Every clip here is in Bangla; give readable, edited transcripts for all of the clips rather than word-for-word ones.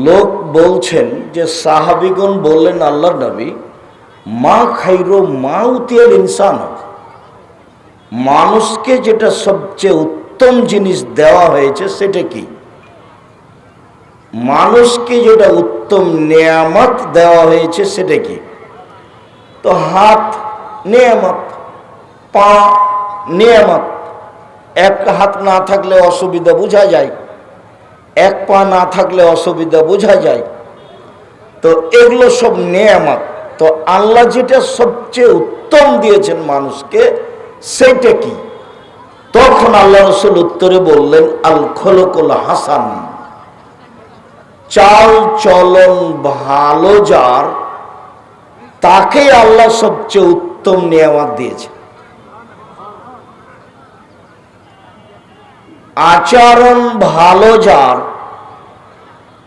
লোক বলছেন যে সাহাবিগণ বললেন আল্লাহর নবী, মা খাইরো মা উতিয়াল ইনসান, মানুষকে যেটা সবচেয়ে উত্তম জিনিস দেওয়া হয়েছে সেটা কি? মানুষকে যেটা উত্তম নেয়ামত দেওয়া হয়েছে সেটা কি? তো হাত নেয়ামত, পা নেয়ামত। এক হাত না থাকলে অসুবিধা বোঝা যায়, এক পা না থাকলে অসুবিধা বোঝা যায়। তো এগুলো সব নেয়ামত। তো আল্লাহ যেটা সবচেয়ে উত্তম দিয়েছেন মানুষকে সেইটা কি? তখন আল্লাহ রসুল উত্তরে বললেন, আল খলকুল হাসান, চাল চলন ভালো যার, তাকে আল্লাহ সবচেয়ে উত্তম নিয়ামত দিয়েছে। আচরণ ভালো যার,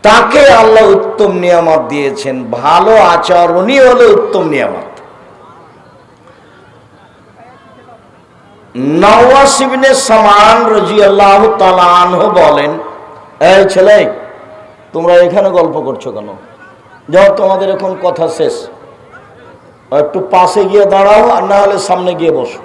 তাকে আল্লাহ উত্তম নিয়ামত দিয়েছেন। ভালো আচরণই হলো উত্তম নিয়ামত। নওয়াস ইবনে সামান রাদিয়াল্লাহু তাআলা আনহু বলেন, এই ছেলে, তোমরা এখানে গল্প করছো কেন? যাও, তোমাদের এখন কথা শেষ। একটু পাশে গিয়ে দাঁড়াও, আর না হলে সামনে গিয়ে বসো।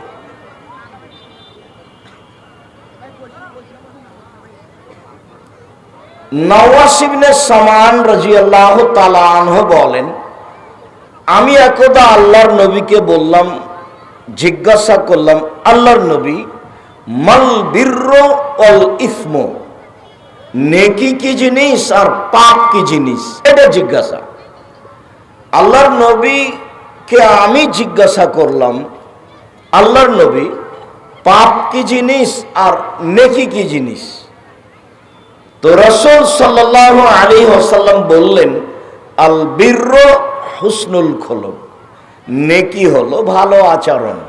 নওয়াস ইবনে সামান রাদিয়াল্লাহু তাআলা আনহু বলেন, আমি একদা আল্লাহর নবীকে বললাম, জিজ্ঞাসা করলাম, আল্লাহর নবী, মাল বিরর ওয়াল ইসম, নেকি কি জিনিস আর পাপ কি জিনিস? এটা জিজ্ঞাসা। আল্লাহর নবীকে আমি জিজ্ঞাসা করলাম, আল্লাহর নবী, পাপ কি জিনিস আর নেকি কি জিনিস? তো রাসূল সাল্লাল্লাহু আলাইহি ওয়াসাল্লাম বললেন, আল বিরর হুসনুল খুলুক, নেকি হলো ভালো আচরণ।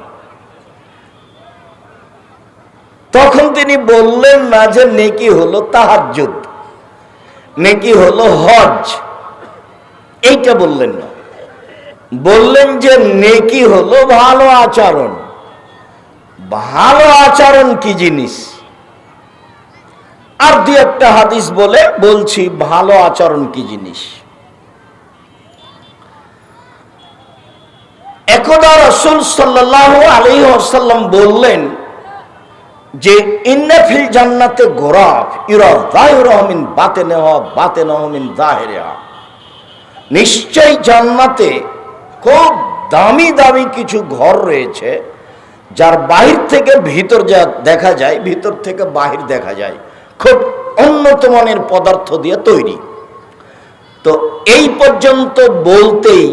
তখন তিনি বললেন না যে নেকি হলো তাহাজ্জুদ, নেকি হলো হজ, এইটা বললেন না। বললেন যে নেকি হলো ভালো আচরণ। ভালো আচরণ কি জিনিস? আর দুই একটা হাদিস বলে বলছি ভালো আচরণ কি জিনিস। একদা রাসূল সাল্লাল্লাহু আলাইহি ওয়াসাল্লাম বললেন যে ইন্না ফিল জান্নাতে গোরাফ ইরা যাহিরুহা মিন বাতিনিহা বাতিনুহা মিন যাহিরিহা, নিশ্চয় জান্নাতে খুব দামি দামি কিছু ঘর রয়েছে, যার বাহির থেকে ভিতর যা দেখা যায়, ভিতর থেকে বাহির দেখা যায়, খুব উন্নত মানের পদার্থ দিয়ে তৈরি। তো এই পর্যন্ত বলতেই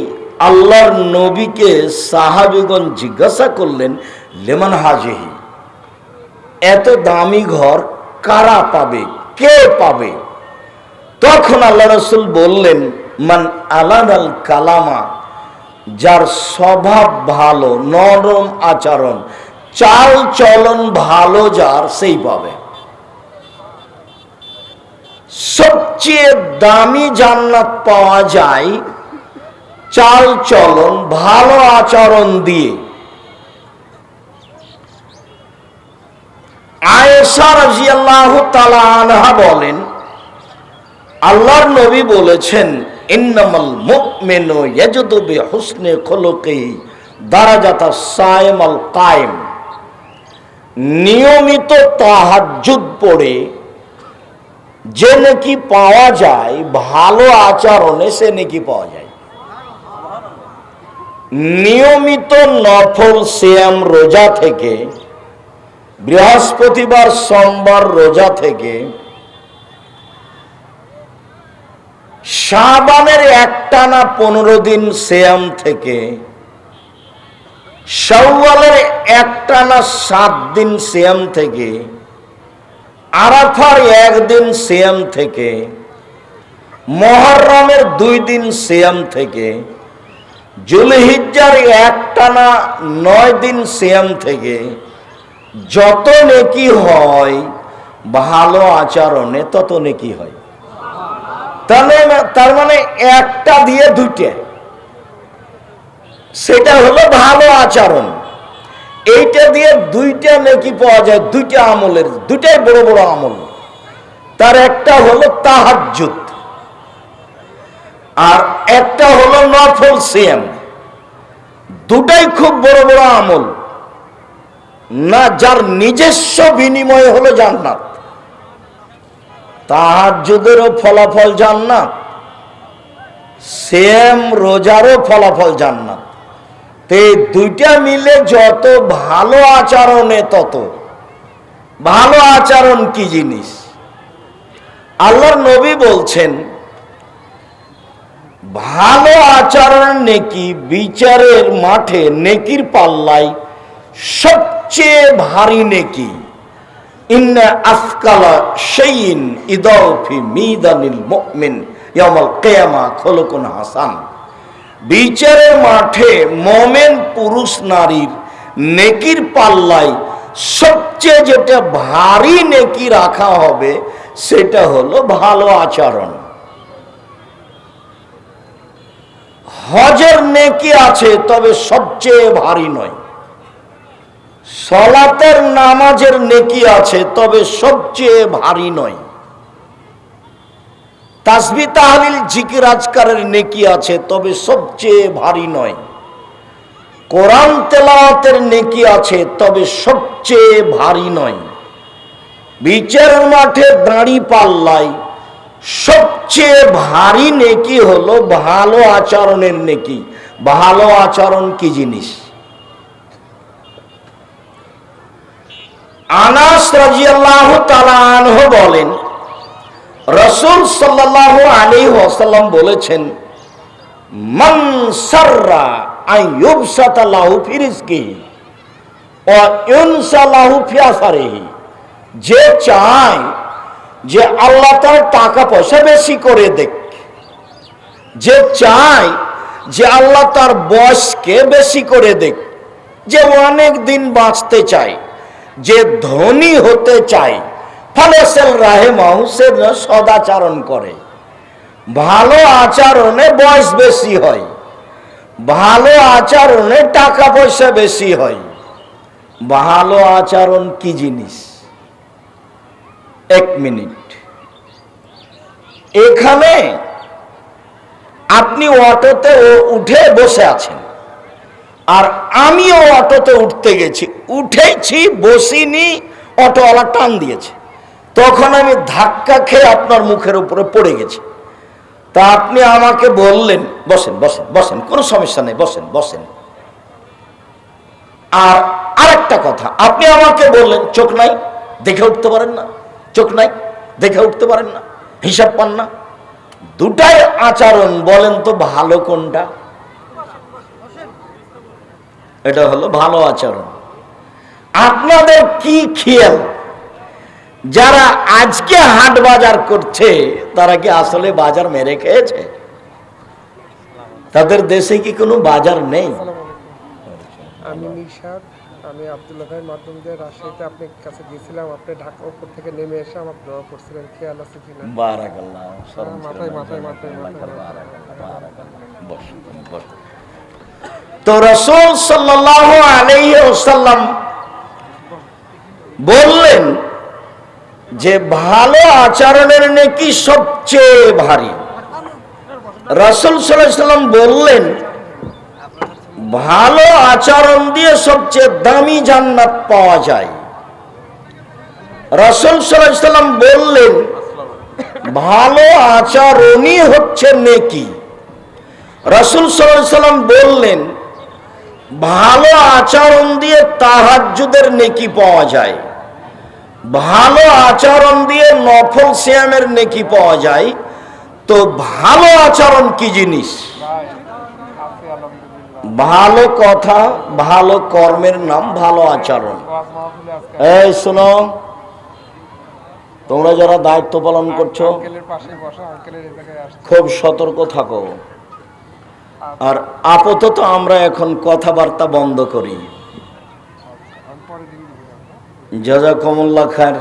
আল্লাহর নবীকে সাহাবীগণ জিজ্ঞাসা করলেন, লিমান হাজিহি, এত দামি ঘর কারা পাবে, কে পাবে? তখন আল্লাহ রাসূল বললেন, মান আলানাল কালামা, যার স্বভাব ভালো, নরম আচরণ, চাল চলন ভালো যার, সেই পাবে। সবচেয়ে দামি জান্নাত পাওয়া যায় চাল চলন ভালো আচরণ দিয়ে। আয়েশা রাদিয়াল্লাহু তাআলা আনহা বলেন, আল্লাহর নবী বলেছেন, ইন্নামাল মুমিনু ইয়াজদু বিহুসনি খুলুকিহি দারাজাতাস সাইমাল কায়েম, নিয়মিত তাহাজ্জুদ পড়ে যে নেকি পাওয়া যায়, ভালো আচরণে সে নেকি পাওয়া যায়। নিয়মিত নফল সিয়াম রোজা থেকে, বৃহস্পতিবার সোমবার রোজা থেকে, শাবানের একটানা 15 দিন সিয়াম থেকে, শাওয়ালের একটানা 7 দিন সিয়াম থেকে, আরাফার 1 দিন সিয়াম থেকে, মুহররমের 2 দিন সিয়াম থেকে, যুলহিজ্জার একটানা 9 দিন সিয়াম থেকে যত নেকি হয় ভালো আচরণে তত নেকি হয়। তার মানে একটা দিয়ে দুইটা, সেটা হলো ভালো আচরণ। এইটা দিয়ে দুইটা নেকি পাওয়া যায়, দুইটা আমলের, দুইটাই বড় বড় আমল। তার একটা হলো তাহাজ্জুদ, আর একটা হলো নফল সিয়াম। দুটাই খুব বড় বড় আমল না, যার নিজস্ব বিনিময় হলো জান্নাত। তাহাজ্জুদেরও ফলাফল জান্নাত, সিয়াম রোজারও ফলাফল জান্নাত। তো দুইটা মিলে যত ভালো আচরণে তত ভালো আচরণ কি জিনিস? আল্লাহর নবী বলছেন ভালো আচরণ নেকি বিচারের মাঠে নেকির পাল্লায় সবচেয়ে ভারী নেকি। ইন্না আফকালা শাইইন ইদাউ ফি মিদানিল মুমিন ইয়াউমাল কিয়ামা খুলুকুন হাসান। বিচারের মাঠে মুমিন পুরুষ নারীর নেকির পাল্লায় সবচেয়ে যেটা ভারী নেকি রাখা হবে সেটা হলো ভালো আচরণ। হজের নেকি আছে তবে সবচেয়ে ভারী নয়, সালাতের নামাজের নেকি আছে তবে সবচেয়ে ভারী নয়, তাসবিহ তাহলিল জিকির আজকারের নেকি আছে তবে সবচেয়ে ভারী নয়, কোরআন তেলাওয়াতের নেকি আছে তবে সবচেয়ে ভারী নয়। বিচারের মাঠে দাঁড়ি পাল্লায় সবচেয়ে ভারী নেকি হলো ভালো আচরণের নেকি। ভালো আচরণ কি জিনিস? আনাস রাদিয়াল্লাহু তাআলা আনহু বলেন, রাসূল সাল্লাল্লাহু আলাইহি ওয়াসাল্লাম বলেছেন, মান সাররা আন ইউবসাতা লাহু ফি রিজকিহি ওয়া ইউনসা লাহু ফি আসারিহি। যে চায় যে আল্লাহ তার টাকা পয়সা বেশি করে দেখ, যে চায় যে আল্লাহ তার বয়সকে বেশি করে দেখ, যে অনেক দিন বাঁচতে চায়, যে ধনী হতে চায়, ফালেসেল রাহেমাহু, সে সদাচরণ করে। ভালো আচরণে বয়স বেশি হয়, ভালো আচরণে টাকা পয়সা বেশি হয়। ভালো আচরণ কি জিনিস? এক মিনিট, এখানে আপনি অটোতে উঠে বসে আছেন, আর আমিও অটোতে উঠতে গেছি, উঠেছি বসিনি, অটোওয়ালা টান দিয়েছে, তখন আমি ধাক্কা খেয়ে আপনার মুখের উপরে পড়ে গেছি। তা আপনি আমাকে বললেন বসেন বসেন বসেন, কোনো সমস্যা নেই, বসেন বসেন। আর আরেকটা কথা, আপনি আমাকে বললেন চোখ নাই দেখে উঠতে পারেন না, চোখ নাই দেখে উঠতে পারেন না, হিসাব পান না। দুটাই আচরণ, বলেন তো ভালো কোনটা? এটা হলো ভালো আচরণ। আপনাদের কি খেয়াল, যারা আজকে হাট বাজার করছে তারা কি আসলে বাজার মেরে খেয়েছে? তাদের দেশে কি কোনো বাজার নেই? আমি নিশাদ, আমি আব্দুল্লাহ ভাইয়ের মাধ্যমে দিয়ে রাজশাহীতে আপনার কাছে গিয়েছিলাম। আপনি ঢাকা উপর থেকে নেমে এসে আমার দোয়া করছিলেন, খেয়াল আছে কিনা? বারাকাল্লাহ। মাথায় মাথায় মাথায় মাথায়। তো রাসূল সাল্লাল্লাহু আলাইহি ওয়াসাল্লাম বললেন যে ভালো আচরণের নেকি সবচেয়ে ভারী। রাসূল সাল্লাল্লাহু আলাইহি ওয়াসাল্লাম বললেন ভালো আচরণ দিয়ে সবচেয়ে দামি জান্নাত পাওয়া যায়। রাসূল সাল্লাল্লাহু আলাইহি ওয়াসাল্লাম বললেন ভালো আচরণই হচ্ছে নেকি। রাসূল সাল্লাল্লাহু আলাইহি ওয়াসাল্লাম বললেন ভালো আচরণ দিয়ে তাহাজ্জুদের নেকি পাওয়া যায়, ভালো আচরণ দিয়ে নফল সিয়ামের নেকি পাওয়া যায়। তো ভালো আচরণ কি জিনিস? ভালো কথা, ভালো কর্মের নাম ভালো আচরণ। এই শোনো, তোমরা যারা দায়িত্ব পালন করছো খুব সতর্ক থাকো। আর আপাতত আমরা এখন কথাবার্তা বন্ধ করি। জাযাকুমুল্লাহ খায়ের।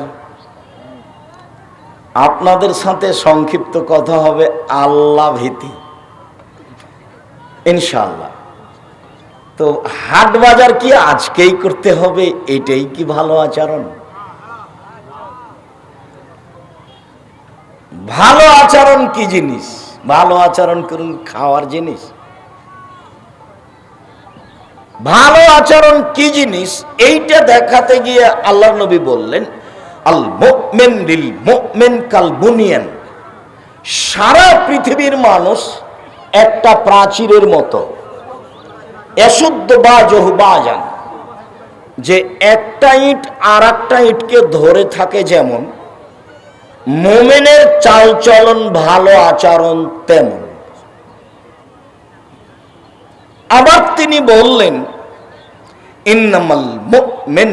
আপনাদের সাথে সংক্ষিপ্ত কথা হবে আল্লাহ ভীতি, ইনশাআল্লাহ। তো হাট বাজার কি আজকেই করতে হবে? এটাই কি ভালো আচরণ? ভালো আচরণ কি জিনিস? ভালো আচরণ করুন, খাওয়ার জিনিস? ভালো আচরণ কি জিনিস এইটা দেখাতে গিয়ে আল্লাহ নবী বললেন, আল মুমিন লিল মুমিন কাল বুনিয়ান। সারা পৃথিবীর মানুষ একটা প্রাচীরের মতো, এসুদ্ধ বাজহু বাজান, যে একটা ইট আর একটা ইটকে ধরে থাকে, যেমন মুমিনের চালচলন ভালো আচরণ তেমন। আবার তিনি বললেন, ইন্নামাল মুমিন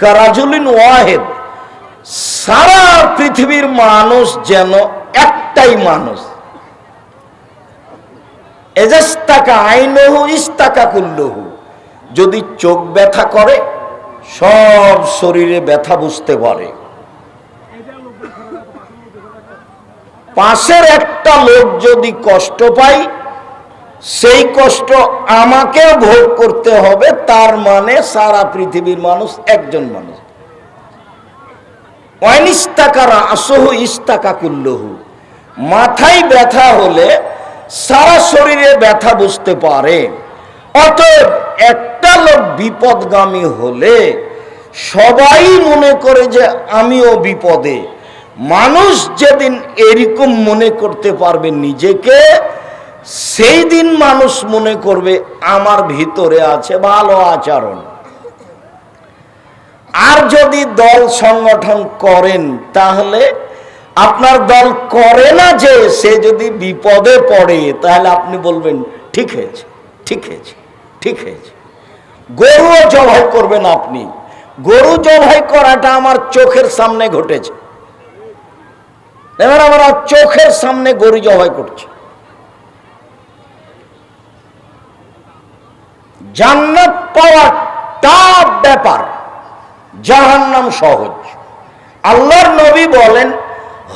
কারাজুলিন ওয়াহিদ। সারা পৃথিবীর মানুষ যেন একটাই মানুষ। এজাস্তাকা আইনহু ইস্তাকা কুল্লুহু। যদি চোখ ব্যথা করে, সব শরীরে ব্যথা বুঝতে পারে। পাশের একটা লোক যদি কষ্ট পায়, সেই কষ্ট আমাকে ভোগ করতে হবে, তার মানে সারা পৃথিবীর মানুষ একজন মানুষ। ওয়াইনিস্তাকারা আসহু ইস্তাকা কুল্লুহু। মাথায় ব্যথা হলে সারা শরীরে ব্যথা বুঝতে পারে। অতএব একটা লোক বিপদগামী হলে সবাই মনে করে যে আমিও বিপদে। মানুষ যেদিন এরকম মনে করতে পারবে নিজেকে, সেই দিন মানুষ মনে করবে আমার ভিতরে আছে ভালো আচরণ। আর যদি দল সংগঠন করেন, তাহলে আপনার দল করে না যে সে যদি বিপদে পড়ে, তাহলে আপনি বলবেন ঠিক হয়েছে, ঠিক হয়েছে, ঠিক হয়েছে। গরুও জবাই করবেন আপনি। গরু জবাই করাটা আমার চোখের সামনে ঘটেছে। এবার আমরা চোখের সামনে গরু জবাই করছি। জান্নাত পাওয়ার টাফ ব্যাপার, জাহান্নাম সহজ। আল্লাহর নবী বলেন,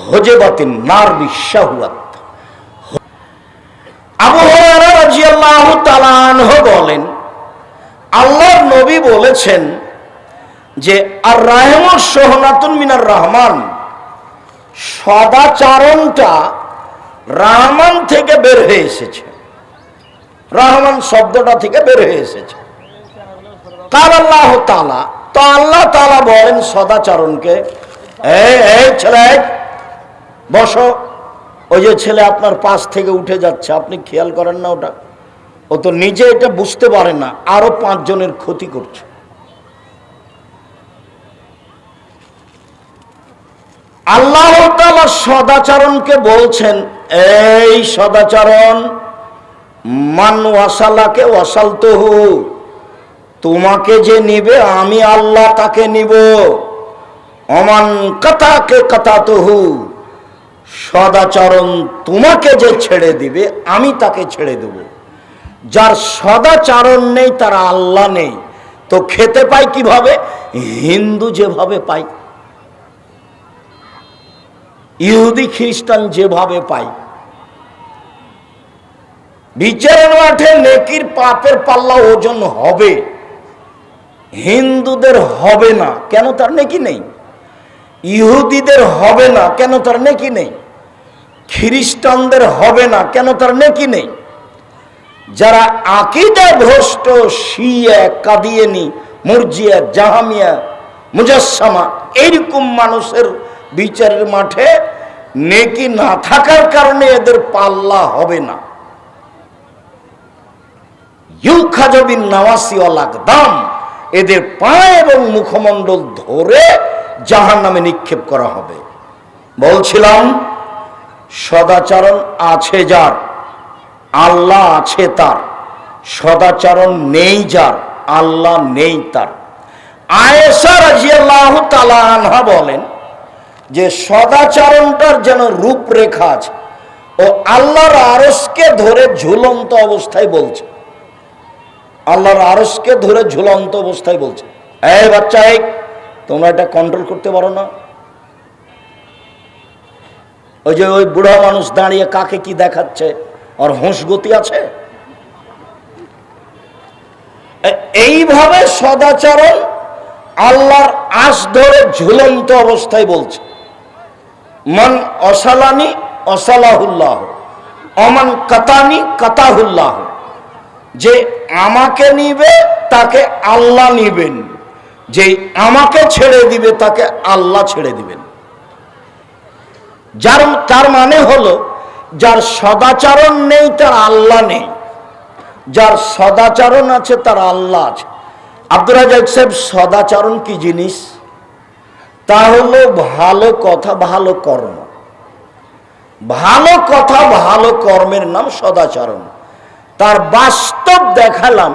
হজেবাতিন নার বিশাহুয়াত। আবু হুরায়রা রাদিয়াল্লাহু তাআলা আনহু বলেন, আল্লাহর নবী বলেছেন যে আর রাহমুস সোহনাতুন মিনার রহমান। সদাচারণটা রহমান থেকে বের হয়ে এসেছে। রহমান শব্দটা থেকে বের হয়ে এসেছে। কাল আল্লাহ তাআলা, তো আল্লাহ তাআলা বলেন সদাচরণকে, এই ছেলে বসো। ওই যে ছেলে আপনার পাশ থেকে উঠে যাচ্ছে, আপনি খেয়াল করেন না ওটা? ও তো নিজে এটা বুঝতে পারে না, আরো 5 জনের ক্ষতি করছে। আল্লাহ তাআলা সদাচরণকে বলছেন, এই সদাচরণ, মান ওয়াসালাকে ওয়াসালতুহু। তোমাকে যে নিবে আমি আল্লাহ তাকে নিব। অমান কাতাকে কাতাতুহু। সদাচরণ তোমাকে যে ছেড়ে দিবে আমি তাকে ছেড়ে দেব। যার সদাচরণ নেই তার আল্লাহ নেই। তো খেতে পায় কিভাবে? হিন্দু যেভাবে পায়, ইহুদি খ্রিস্টান যেভাবে পায়। বিচারের মাঠে নেকির পাপের পাল্লা ওজন হবে, হিন্দুদের হবে না। কেন? তার নেকি নেই। ইহুদিদের হবে না। কেন? তার নেকি নেই। খ্রিস্টানদের হবে না। কেন? তার নেকি নেই। যারা আকীদা ভ্রষ্ট, শিয়া, কাদিয়ানী, মুরজিয়া, জাহামিয়া, মুজাসসামা, এইরকম মানুষের বিচারের মাঠে নেকি না থাকার কারণে এদের পাল্লা হবে না। ইউখাজবিন নাওয়াসি ওয়াল আকদাম। এদের পা এবং মুখমণ্ডল ধরে জাহান্নামে নিক্ষেপ করা হবে। বলছিলাম, সদাচরণ আছে যার, আল্লাহ আছে তার। সদাচরণ নেই যার, আল্লাহ নেই তার। আয়েশা রাদিয়াল্লাহু তাআলা আনহা বলেন যে সদাচরণটার যেন রূপরেখা আছে। ও আল্লাহর আরশকে ধরে ঝুলন্ত অবস্থায় বলছে। আল্লাহর আরশকে ধরে ঝুলন্ত অবস্থায় বলছে, এই বাচ্চা, এই তোমরা এটা কন্ট্রোল করতে পারো না? ওই যে ওই বুড়া মানুষ দাঁড়িয়ে কাকে কি দেখাচ্ছে, আর হোঁশ গতি আছে? এইভাবে সদাচরণ আল্লাহর আশ ধরে ঝুলন্ত অবস্থায় বলছে, মান অসালানি অসালাহুল্লাহ, অমান কাতানি কাতাহুল্লাহ, যে আমাকে নিবে তাকে আল্লাহ নিবেন, যে আমাকে ছেড়ে দিবে তাকে আল্লাহ ছেড়ে দিবেন। তার মানে হলো যার সদাচরণ নেই তার আল্লাহ নেই, যার সদাচরণ আছে তার আল্লাহ আছে। আব্দুর রাজ্জাক সাহেব, সদাচরণ কি জিনিস? তা হলো ভালো কথা ভালো কর্ম। ভালো কথা ভালো কর্মের নাম সদাচরণ। তার বাস্তব দেখালাম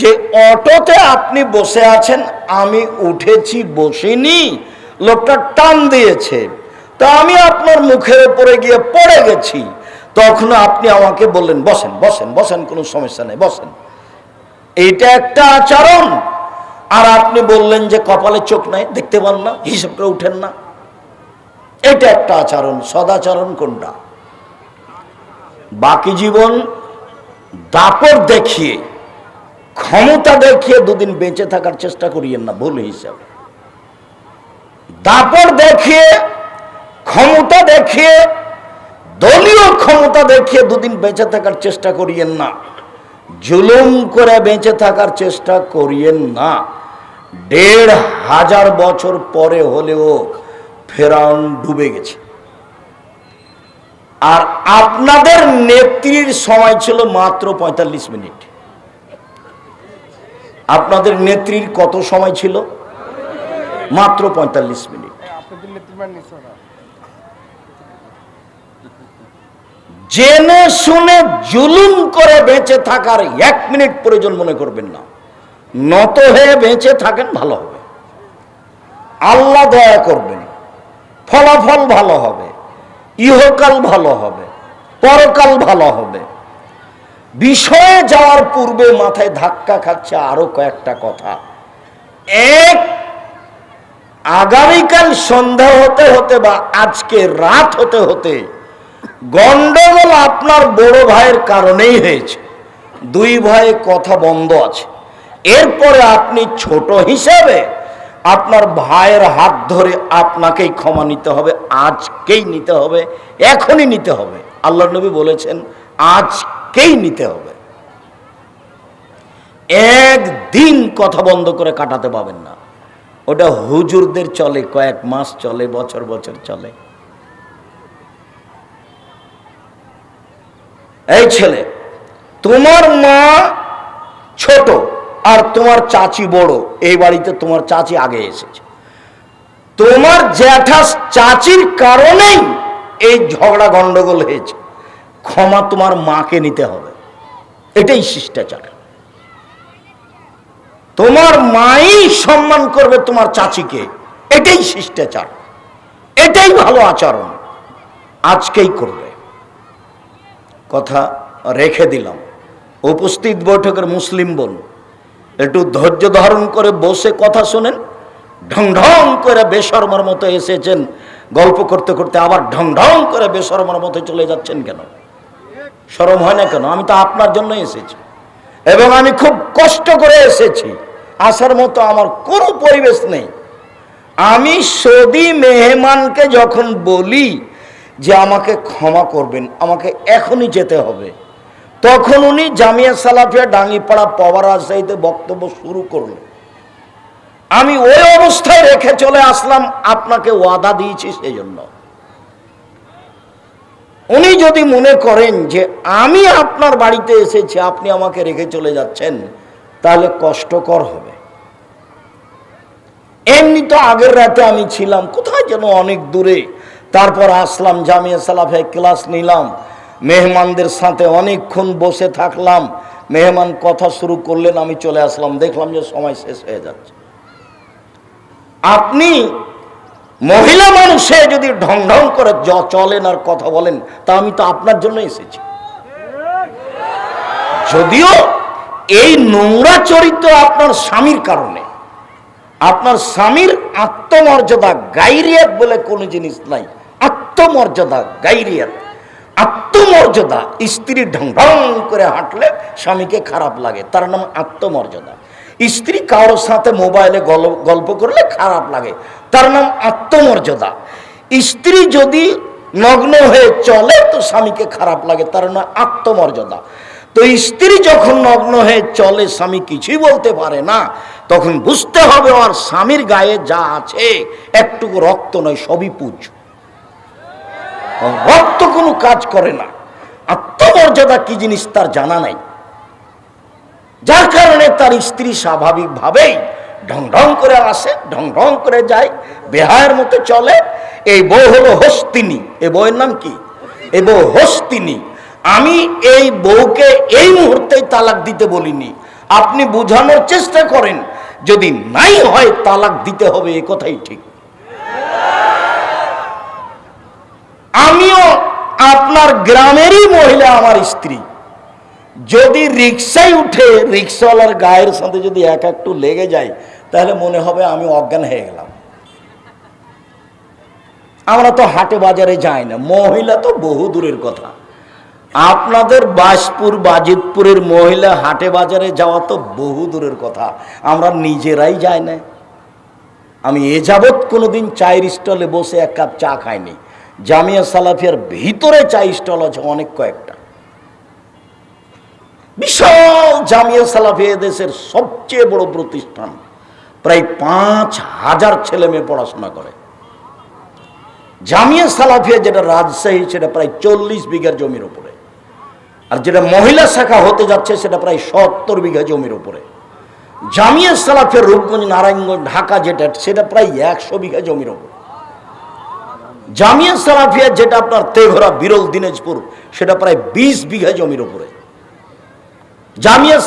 যে অটোতে আপনি বসে আছেন, আমি উঠেছি বসিনি, লোকটা টান দিয়েছে, তা আমি আপনার মুখের উপরে গিয়ে পড়ে গেছি, তখন আপনি আমাকে বললেন বসেন বসেন বসেন, কোনো সমস্যা নেই বসেন, এইটা একটা আচরণ। আর আপনি বললেন যে কপালে চোখ নাই, দেখতে পান না, হিসাব করে উঠেন না, এটা একটা আচরণ। সদাচরণ কোনটা? বাকি জীবন দাপট দেখিয়ে ক্ষমতা দেখিয়ে দুদিন বেঁচে থাকার চেষ্টা করিয়েন না, ভুল হিসাবে। দাপট দেখিয়ে ক্ষমতা দেখিয়ে দলীয় ক্ষমতা দেখিয়ে দুদিন বেঁচে থাকার চেষ্টা করিয়েন না, জুলুম করে বেঁচে থাকার চেষ্টা করিয়েন না। ১৫০০ বছর পরে হলেও ফেরাউন ডুবে গেছে। আর আপনাদের নেত্রীর সময় ছিল মাত্র ৪৫ মিনিট। আপনাদের নেত্রীর কত সময় ছিল? মাত্র ৪৫ মিনিট। জেনে শুনে জুলুম করে বেঁচে থাকার ১ মিনিট প্রয়োজন মনে করবেন না। নত হয়ে বেঁচে থাকেন, ভালো হবে, আল্লাহ দয়া করবেন, ফলাফল ভালো হবে, ইহকাল ভালো হবে, পরকাল ভালো হবে। বিষয়ে যাওয়ার পূর্বে মাথায় ধাক্কা খাচ্ছে আরো কয়েকটা কথা। এক, আগামীকাল সন্ধ্যা হতে হতে বা আজকে রাত হতে হতে গন্ডগোল আপনার বড় ভাইয়ের কারণেই হয়েছে। ২ ভাইয়ে কথা বন্ধ আছে। এরপরে আপনি ছোট হিসাবে আপনার ভাইয়ের হাত ধরে আপনাকেই ক্ষমা নিতে হবে, আজকেই নিতে হবে, এখনই নিতে হবে। আল্লাহর নবী বলেছেন আজকেই নিতে হবে। একদিন কথা বন্ধ করে কাটাতে পাবেন না। ওটা হুজুরদের চলে, কয়েক মাস চলে, বছর বছর চলে। এই ছেলে, তোমার মা ছোট আর তোমার চাচি বড়, এই বাড়িতে তোমার চাচি আগে এসেছে, তোমার জ্যাঠা চাচির কারণেই এই ঝগড়া গন্ডগোল হয়েছে, ক্ষমা তোমার মাকে নিতে হবে, এটাই শিষ্টাচার। তোমার মাই সম্মান করবে তোমার চাচিকে, এটাই শিষ্টাচার, এটাই ভালো আচরণ, আজকেই করবে। কথা রেখে দিলাম। উপস্থিত বৈঠকের মুসলিম বোন, একটু ধৈর্য ধারণ করে বসে কথা শোনেন। ঢং ঢং করে বেশরমার মতো এসেছেন, গল্প করতে করতে আবার ঢং ঢং করে বেশরমার মতো চলে যাচ্ছেন কেন? শরম হয় না কেন? আমি তো আপনার জন্য এসেছি এবং আমি খুব কষ্ট করে এসেছি। আসার মতো আমার কোনো পরিবেশ নেই। আমি সৌদি মেহমানকে যখন বলি যে আমাকে ক্ষমা করবেন, আমাকে এখনই যেতে হবে, তখন উনি জামিয়া সালাফিয়া ডাঙ্গিপাড়া পাওয়ার রাজশাহীতে বক্তব্য শুরু করলেন। আমি ওই অবস্থায় রেখে চলে আসলাম, আপনাকে ওয়াদা দিয়েছি সেই জন্য। উনি যদি মনে করেন যে আমি আপনার বাড়িতে এসেছি আপনি আমাকে রেখে চলে যাচ্ছেন, তাহলে কষ্টকর হবে। এমনি তো আগের রাতে আমি ছিলাম কোথায় যেন অনেক দূরে, তারপর আসলাম জামিয়া সালাফিয়ায় ক্লাস নিলাম, মেহমানদের সাথে অনেকক্ষণ বসে থাকলাম, মেহমান কথা শুরু করলেন, আমি চলে আসলাম, দেখলাম যে সময় শেষ হয়ে যাচ্ছে। আপনি মহিলা মানুষে যদি ঢং ঢং করে চলেন আর কথা বলেন, তা আমি তো আপনার জন্য এসেছি। যদিও এই নোংরা চরিত্র আপনার স্বামীর কারণে, আপনার স্বামীর আত্মমর্যাদা গাইরিয়াত বলে কোনো জিনিস নাই। আত্মমর্যাদা গাইরিয়াত, আত্মমর্যাদা। স্ত্রী ঢং ঢং করে হাঁটলে স্বামীকে খারাপ লাগে, তার নাম আত্মমর্যাদা। স্ত্রী কারোর সাথে মোবাইলে গল্প করলে খারাপ লাগে, তার নাম আত্মমর্যাদা। স্ত্রী যদি নগ্ন হয়ে চলে তো স্বামীকে খারাপ লাগে, তার না আত্মমর্যাদা। তো স্ত্রী যখন নগ্ন হয়ে চলে, স্বামী কিছুই বলতে পারে না, তখন বুঝতে হবে ওর স্বামীর গায়ে যা আছে একটুকু রক্ত নয়, সবই পুজ। রক্ত কোনো কাজ করে না, আত্মমর্যাদা কি জিনিস তার জানা নাই, যার কারণে তার স্ত্রী স্বাভাবিকভাবেই ঢং ঢং করে আসে, ঢং ঢং করে যায়, বেহায়ের মতো চলে। এই বউ হলো হস্তিনী। এই বউয়ের নাম কি? এই বউ হস্তিনী। আমি এই বউকে এই মুহূর্তেই তালাক দিতে বলিনি, আপনি বোঝানোর চেষ্টা করেন, যদি নাই হয় তালাক দিতে হবে, এ কথাই ঠিক। আমিও আপনার গ্রামেরই মহিলা, আমার স্ত্রী, যদি রিক্সায় উঠে রিক্সাওয়ালার গায়ের সাথে যদি এক একটু লেগে যায়, তাহলে মনে হবে আমি অজ্ঞান হয়ে গেলাম। আমরা তো হাটে বাজারে যাই না, মহিলা তো বহু দূরের কথা। আপনাদের বাসপুর বাজিতপুরের মহিলা হাটে বাজারে যাওয়া তো বহু দূরের কথা, আমরা নিজেরাই যাই না। আমি এ যাবৎ কোনোদিন চায়ের স্টলে বসে এক কাপ চা খাইনি। জামিয়া সালাফিয়ার ভিতরে চা স্টল আছে অনেক কয়েকটা, বিশাল। জামিয়া সালাফিয়া দেশের সবচেয়ে বড় প্রতিষ্ঠান, প্রায় 5000 ছেলে মেয়ে পড়াশোনা করে। জামিয়া সালাফিয়া যেটা রাজশাহী, সেটা প্রায় 40 বিঘা জমির উপরে, আর যেটা মহিলা শাখা হতে যাচ্ছে সেটা প্রায় 70 বিঘা জমির উপরে। জামিয়া সালাফিয়া রূপগঞ্জ নারায়ণগঞ্জ ঢাকা যেটা, সেটা প্রায় 100 বিঘা জমির উপরে। জামিয়া সালাফিয়া যেটা আপনার তেঘরা বিরল দিনাজপুর, সেটা প্রায় 20 বিঘা জমির উপরে। জামিয়া